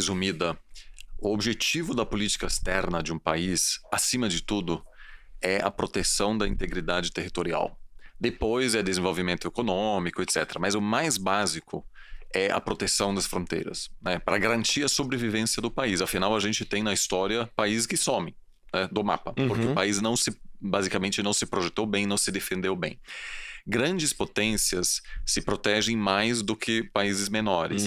resumida, o objetivo da política externa de um país, acima de tudo, é a proteção da integridade territorial. Depois é desenvolvimento econômico, etc. Mas o mais básico é a proteção das fronteiras, né? Para garantir a sobrevivência do país. Afinal, a gente tem na história países que somem, né, do mapa, porque o país basicamente não se projetou bem, não se defendeu bem. Grandes potências se protegem mais do que países menores.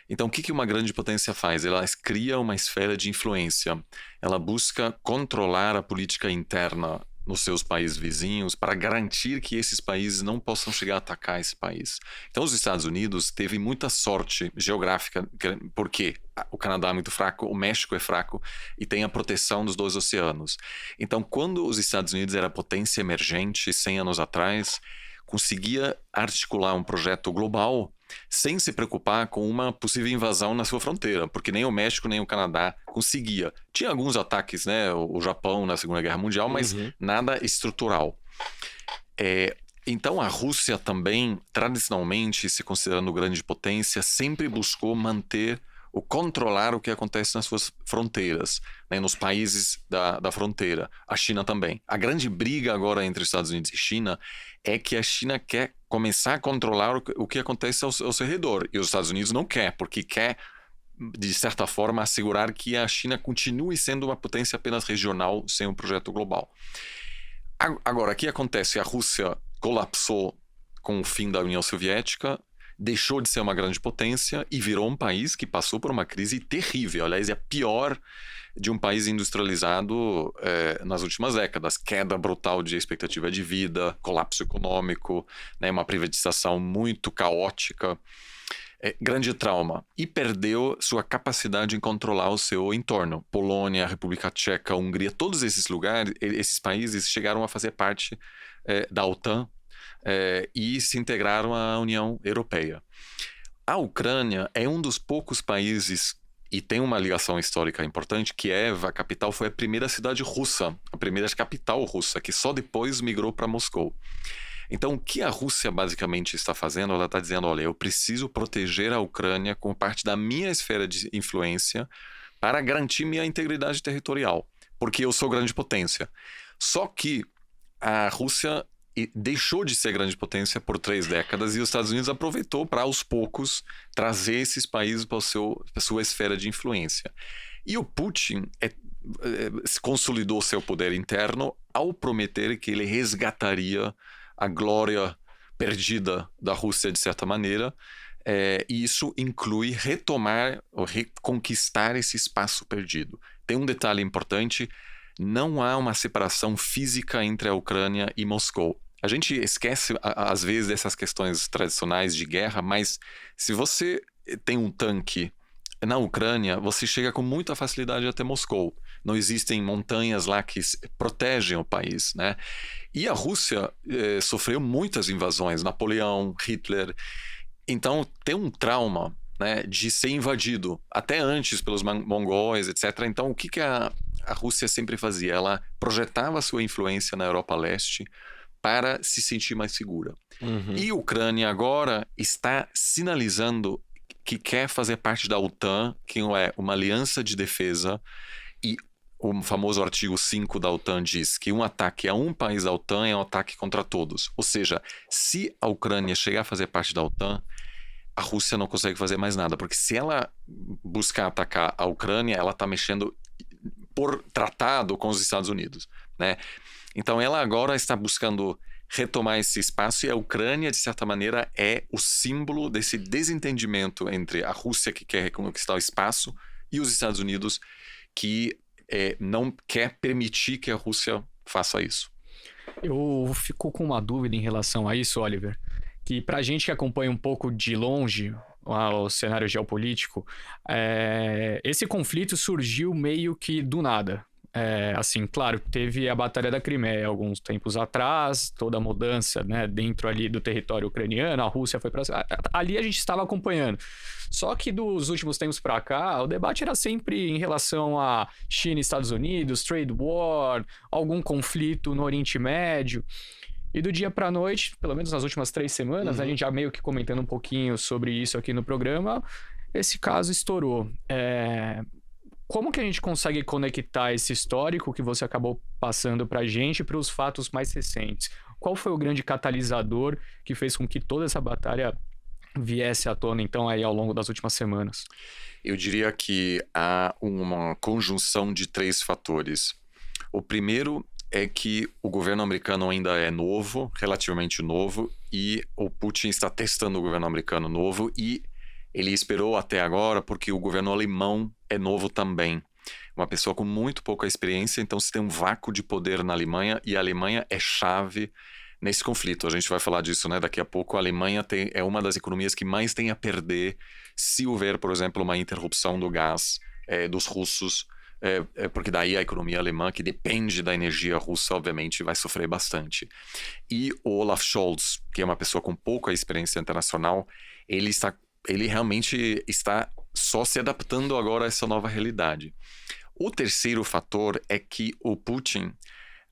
Então, o que uma grande potência faz? Ela cria uma esfera de influência. Ela busca controlar a política interna nos seus países vizinhos para garantir que esses países não possam chegar a atacar esse país. Então, os Estados Unidos teve muita sorte geográfica, porque o Canadá é muito fraco, o México é fraco e tem a proteção dos dois oceanos. Então, quando os Estados Unidos era potência emergente 100 anos atrás, conseguia articular um projeto global sem se preocupar com uma possível invasão na sua fronteira, porque nem o México nem o Canadá conseguia. Tinha alguns ataques, né, o Japão na Segunda Guerra Mundial, mas nada estrutural. Então a Rússia também, tradicionalmente, se considerando grande potência, sempre buscou controlar o que acontece nas suas fronteiras, né, nos países da fronteira. A China também. A grande briga agora entre Estados Unidos e China é que a China quer começar a controlar o que acontece ao seu redor. E os Estados Unidos não quer, porque quer, de certa forma, assegurar que a China continue sendo uma potência apenas regional, sem um projeto global. Agora, o que acontece? A Rússia colapsou com o fim da União Soviética, deixou de ser uma grande potência e virou um país que passou por uma crise terrível. Aliás, é a pior de um país industrializado nas últimas décadas. Queda brutal de expectativa de vida, colapso econômico, né, uma privatização muito caótica, grande trauma. E perdeu sua capacidade em controlar o seu entorno. Polônia, República Tcheca, Hungria, todos esses lugares, esses países chegaram a fazer parte da OTAN, e se integraram à União Europeia. A Ucrânia é um dos poucos países, e tem uma ligação histórica importante, que Kiev, a capital, foi a primeira cidade russa, a primeira capital russa, que só depois migrou para Moscou. Então, o que a Rússia basicamente está fazendo? Ela está dizendo, olha, eu preciso proteger a Ucrânia como parte da minha esfera de influência para garantir minha integridade territorial, porque eu sou grande potência. Só que a Rússia deixou de ser grande potência por 3 décadas e os Estados Unidos aproveitou para, aos poucos, trazer esses países para a sua esfera de influência. E o Putin consolidou seu poder interno ao prometer que ele resgataria a glória perdida da Rússia, de certa maneira, e isso inclui retomar ou reconquistar esse espaço perdido. Tem um detalhe importante: não há uma separação física entre a Ucrânia e Moscou. A gente esquece, às vezes, dessas questões tradicionais de guerra, mas se você tem um tanque na Ucrânia, você chega com muita facilidade até Moscou. Não existem montanhas lá que protegem o país, né? E a Rússia sofreu muitas invasões, Napoleão, Hitler. Então, tem um trauma, né, de ser invadido, até antes pelos mongóis, etc. Então, o que a Rússia sempre fazia? Ela projetava sua influência na Europa Leste para se sentir mais segura. E a Ucrânia agora está sinalizando que quer fazer parte da OTAN, que é uma aliança de defesa, e o famoso artigo 5 da OTAN diz que um ataque a um país da OTAN é um ataque contra todos. Ou seja, se a Ucrânia chegar a fazer parte da OTAN, a Rússia não consegue fazer mais nada, porque se ela buscar atacar a Ucrânia, ela está mexendo por tratado com os Estados Unidos, né? Então ela agora está buscando retomar esse espaço, e a Ucrânia, de certa maneira, é o símbolo desse desentendimento entre a Rússia, que quer reconquistar o espaço, e os Estados Unidos, que não quer permitir que a Rússia faça isso. Eu fico com uma dúvida em relação a isso, Oliver, que pra gente que acompanha um pouco de longe o cenário geopolítico, esse conflito surgiu meio que do nada. Assim, claro, teve a Batalha da Crimeia alguns tempos atrás, toda a mudança, né, dentro ali do território ucraniano, a Rússia foi para... Ali a gente estava acompanhando. Só que dos últimos tempos para cá, o debate era sempre em relação a China e Estados Unidos, trade war, algum conflito no Oriente Médio. E do dia para noite, pelo menos nas últimas 3 semanas, a gente já meio que comentando um pouquinho sobre isso aqui no programa, esse caso estourou. Como que a gente consegue conectar esse histórico que você acabou passando para a gente para os fatos mais recentes? Qual foi o grande catalisador que fez com que toda essa batalha viesse à tona, então, aí ao longo das últimas semanas? Eu diria que há uma conjunção de 3 fatores. O primeiro é que o governo americano ainda é novo, relativamente novo, e o Putin está testando o governo americano novo, e ele esperou até agora porque o governo alemão é novo também. Uma pessoa com muito pouca experiência, então se tem um vácuo de poder na Alemanha, e a Alemanha é chave nesse conflito. A gente vai falar disso, né, daqui a pouco. A Alemanha é uma das economias que mais tem a perder se houver, por exemplo, uma interrupção do gás dos russos, porque daí a economia alemã, que depende da energia russa, obviamente vai sofrer bastante. E o Olaf Scholz, que é uma pessoa com pouca experiência internacional, ele realmente está só se adaptando agora a essa nova realidade. O terceiro fator é que o Putin,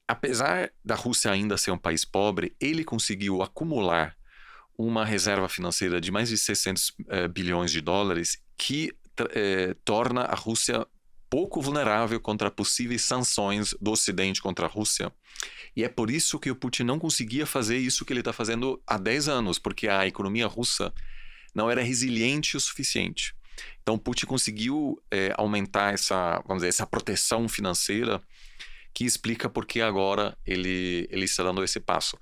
apesar da Rússia ainda ser um país pobre, ele conseguiu acumular uma reserva financeira de mais de 600 bilhões de dólares que torna a Rússia pouco vulnerável contra possíveis sanções do Ocidente contra a Rússia. E é por isso que o Putin não conseguia fazer isso que ele está fazendo há 10 anos, porque a economia russa não era resiliente o suficiente. Então, Putin conseguiu aumentar vamos dizer, essa proteção financeira, que explica por que agora ele está dando esse passo.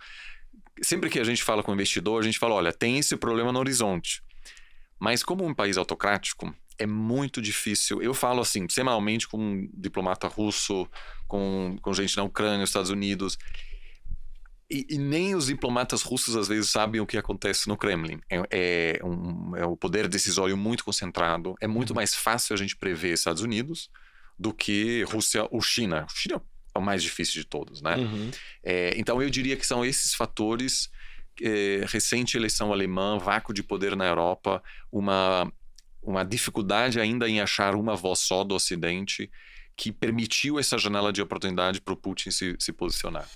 Sempre que a gente fala com o investidor, a gente fala, olha, tem esse problema no horizonte. Mas como um país autocrático, é muito difícil. Eu falo assim, semanalmente com um diplomata russo, com gente na Ucrânia, nos Estados Unidos, e nem os diplomatas russos às vezes sabem o que acontece no Kremlin. É o poder decisório muito concentrado. É muito mais fácil a gente prever Estados Unidos do que Rússia ou China. China é o mais difícil de todos, né? Então eu diria que são esses fatores: recente eleição alemã, vácuo de poder na Europa, uma dificuldade ainda em achar uma voz só do Ocidente, que permitiu essa janela de oportunidade para o Putin se posicionar.